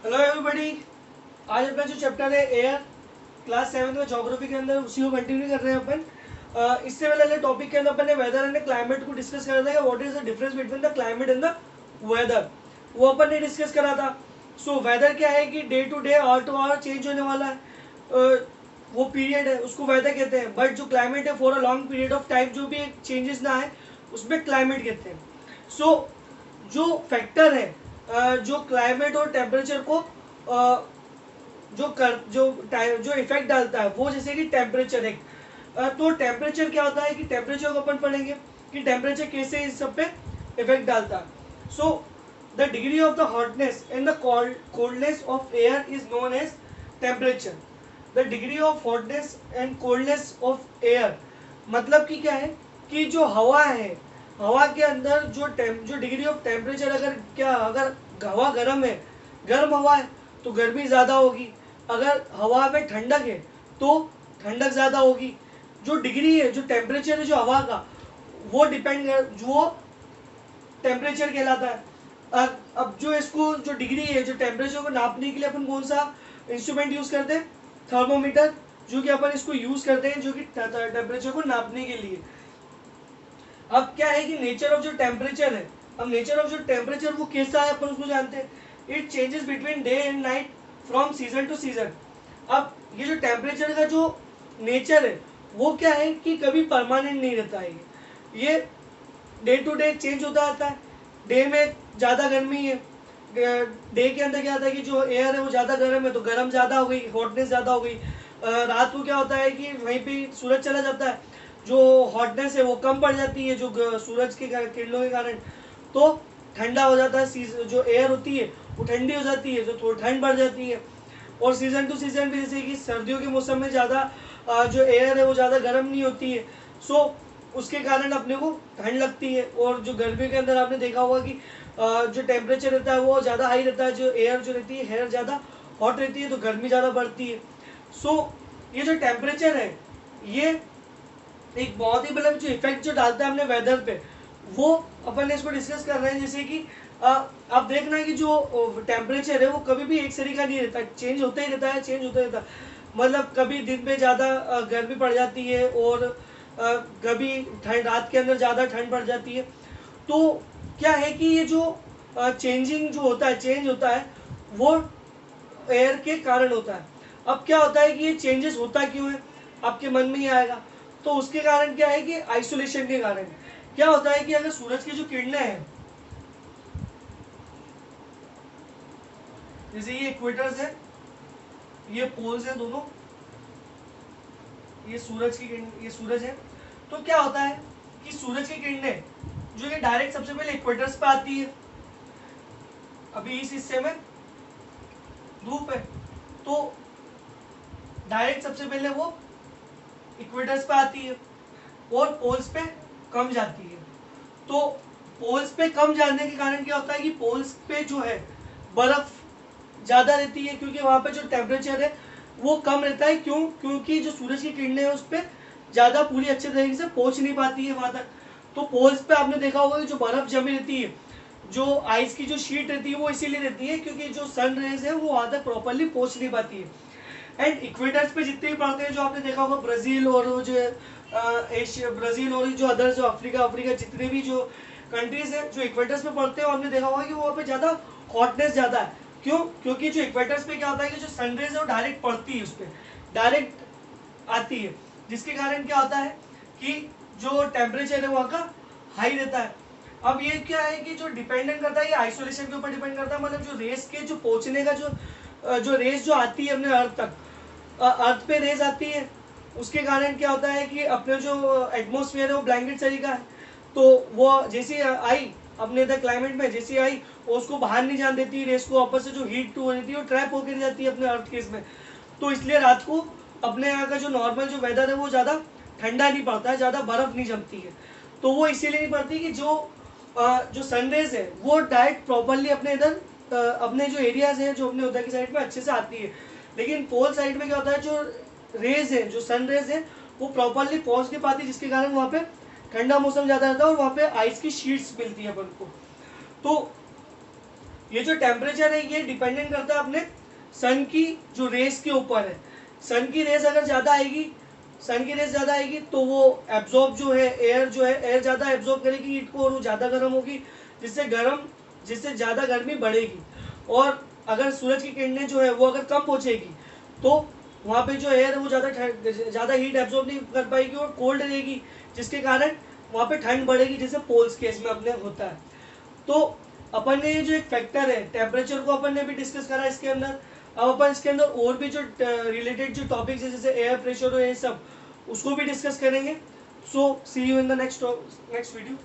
Hello everybody. आज अपना जो चैप्टर है एयर, क्लास 7 में ज्योग्राफी के अंदर उसी को कंटिन्यू कर रहे हैं अपन। इससे पहले टॉपिक के अंदर अपन ने वेदर एंड क्लाइमेट को डिस्कस करा था कि what is the difference between the climate and the weather, वो अपन ने डिस्कस करा था। सो वेदर क्या है कि day to day hour to hour change होने वाला है, वो पीरियड है उसको वेदर कहते हैं। बट जो क्लाइमेट है for a long period of time जो भी चेंजेस ना आए उसमें क्लाइमेट कहते हैं। सो जो फैक्टर है जो क्लाइमेट और टेम्परेचर को जो इफेक्ट डालता है वो जैसे कि टेम्परेचर है। तो टेम्परेचर क्या होता है कि टेम्परेचर को अपन पढ़ेंगे कि टेम्परेचर कैसे इस सब पे इफेक्ट डालता है। So the degree of the hotness and the coldness of air is known as temperature. The degree of hotness and coldness of air मतलब कि क्या है कि जो हवा है, हवा के अंदर जो डिग्री ऑफ टेम्परेचर, अगर हवा गर्म है, गर्म हवा है तो गर्मी ज़्यादा होगी। अगर हवा में ठंडक है तो ठंडक ज़्यादा होगी। जो डिग्री है, जो टेम्परेचर है जो हवा का, वो डिपेंड कर जो टेम्परेचर कहलाता है। अब जो इसको जो डिग्री है, जो टेम्परेचर को नापने के लिए अपन कौन सा इंस्ट्रूमेंट यूज़ करते हैं? थर्मोमीटर, जो कि अपन इसको यूज़ करते हैं जो कि टेम्परेचर को नापने के लिए। अब क्या है कि नेचर ऑफ जो टेम्परेचर है, अब नेचर ऑफ जो टेम्परेचर वो कैसा है अपन उसको जानते हैं। It changes between day and night from season two season. अब ये जो टेम्परेचर का जो नेचर है वो क्या है कि कभी परमानेंट नहीं रहता है। ये डे टू डे चेंज होता रहता है। डे में ज़्यादा गर्मी है, डे के अंदर क्या होता है कि जो एयर है वो ज़्यादा गर्म है तो गर्म ज़्यादा हो गई, हॉटनेस ज़्यादा हो गई। रात को क्या होता है कि वहीं पे सूरज चला जाता है, जो हॉटनेस है वो कम पड़ जाती है जो सूरज के किरणों के कारण, तो ठंडा हो जाता है। जो एयर होती है वो ठंडी हो जाती है तो थोड़ी ठंड बढ़ जाती है। और सीजन टू सीजन भी, जैसे कि सर्दियों के मौसम में ज़्यादा जो एयर है वो ज़्यादा गर्म नहीं होती है, सो उसके कारण अपने को ठंड लगती है। और जो गर्मी के अंदर आपने देखा होगा कि जो टेम्परेचर रहता है वो ज़्यादा हाई रहता है, जो एयर जो रहती है एयर ज़्यादा हॉट रहती है तो गर्मी ज़्यादा बढ़ती है। सो ये जो टेम्परेचर है ये एक बहुत ही मतलब जो इफेक्ट जो डालता है अपने वेदर पे, वो अपन ने इसको डिस्कस कर रहे हैं। जैसे कि आप देखना कि जो टेम्परेचर है वो कभी भी एक तरीका नहीं रहता, चेंज होता ही रहता है, चेंज होता रहता है। मतलब कभी दिन में ज़्यादा गर्मी पड़ जाती है और कभी ठंड, रात के अंदर ज़्यादा ठंड पड़ जाती है। तो क्या है कि ये जो चेंजिंग जो होता है, चेंज होता है, वो एयर के कारण होता है। अब क्या होता है कि ये चेंजेस होता क्यों है, आपके मन में ही आएगा। तो उसके कारण क्या है कि आइसोलेशन के कारण क्या होता है कि अगर सूरज की जो किरणें हैं, जैसे ये इक्वेटर्स है, ये पोल्स है दोनों, ये सूरज की किरण, ये सूरज है। तो क्या होता है कि सूरज की किरणें जो ये डायरेक्ट सबसे पहले इक्वेटर्स पे आती है। अभी इस हिस्से में धूप है तो डायरेक्ट सबसे पहले वो इक्वेटर्स पे आती है और पोल्स पे कम जाती है। तो पोल्स पे कम जाने के कारण क्या होता है कि पोल्स पे जो है बर्फ ज़्यादा रहती है, क्योंकि वहाँ पे जो टेम्परेचर है वो कम रहता है। क्यों? क्योंकि जो सूरज की किरणें हैं उस पर ज़्यादा पूरी अच्छे तरीके से पहुँच नहीं पाती है वहाँ तक। तो पोल्स पे आपने देखा होगा कि जो बर्फ़ जमी रहती है, जो आइस की जो शीट रहती है वो इसीलिए रहती है क्योंकि जो सन रेज है वो वहाँ तक प्रॉपरली पहुँच नहीं पाती है। एंड इक्वेटर्स पे जितने भी पड़ते हैं, जो आपने देखा होगा ब्राज़ील और वो जो एशिया, ब्राज़ील और जो अदर जो अफ्रीका अफ्रीका जितने भी जो कंट्रीज है जो इक्वेटर्स पे पड़ते हैं, आपने देखा होगा कि वहाँ पे ज़्यादा हॉटनेस ज़्यादा है। क्यों? क्योंकि जो इक्वेटर्स पे क्या होता है कि जो सनरेज है वो डायरेक्ट पड़ती है, उस पर डायरेक्ट आती है, जिसके कारण क्या होता है कि जो टेम्परेचर है वहाँ का हाई रहता है। अब ये क्या है कि जो डिपेंडेंट करता है ये आइसोलेशन के ऊपर डिपेंड करता है। मतलब जो रेस के जो पहुँचने का जो रेस जो आती है अपने अर्थ तक, अर्थ पे रेज आती है, उसके कारण क्या होता है कि अपने जो एटमोसफियर है वो ब्लैंकेट सही का है, तो वो जैसी आई अपने इधर क्लाइमेट में, जैसी आई वो उसको बाहर नहीं जान देती रेस को, वापस से जो हीट टू हो जाती है वो ट्रैप होकर जाती है अपने अर्थ केस में। तो इसलिए रात को अपने यहाँ का जो नॉर्मल जो वेदर है वो ज़्यादा ठंडा नहीं पड़ता है, ज़्यादा बर्फ़ नहीं जमती है। तो वो इसीलिए नहीं पड़ती कि जो सनरेज है वो डायरेक्ट प्रॉपरली अपने इधर अपने जो एरियाज हैं जो अपने उधर की साइड में अच्छे से आती है। लेकिन पोल साइड में क्या होता है, जो रेज है, जो सन रेज है, वो प्रॉपरली पहुंच नहीं पाती, जिसके कारण वहाँ पे ठंडा मौसम ज़्यादा रहता है और वहाँ पे आइस की शीट्स मिलती है अपन को। तो ये जो टेम्परेचर है ये डिपेंडेंट करता है अपने सन की जो रेस के ऊपर है। सन की रेस अगर ज़्यादा आएगी, सन की रेस ज़्यादा आएगी तो वो एब्जॉर्ब जो है एयर एयर ज़्यादा एब्जॉर्ब करेगी हीट को और वो ज़्यादा गर्म होगी, जिससे ज़्यादा गर्मी बढ़ेगी। और अगर सूरज की किरणें जो है वो अगर कम पहुँचेगी तो वहाँ पे जो एयर है वो ज़्यादा हीट एब्जॉर्ब नहीं कर पाएगी और कोल्ड रहेगी, जिसके कारण वहाँ पे ठंड बढ़ेगी, जैसे पोल्स केस में अपने होता है। तो अपन ने ये जो एक फैक्टर है टेम्परेचर को अपन ने भी डिस्कस करा इसके अंदर। अब अपन इसके अंदर और भी जो रिलेटेड जो टॉपिक्स है जैसे एयर प्रेशर और ये सब उसको भी डिस्कस करेंगे। So see you in the next video.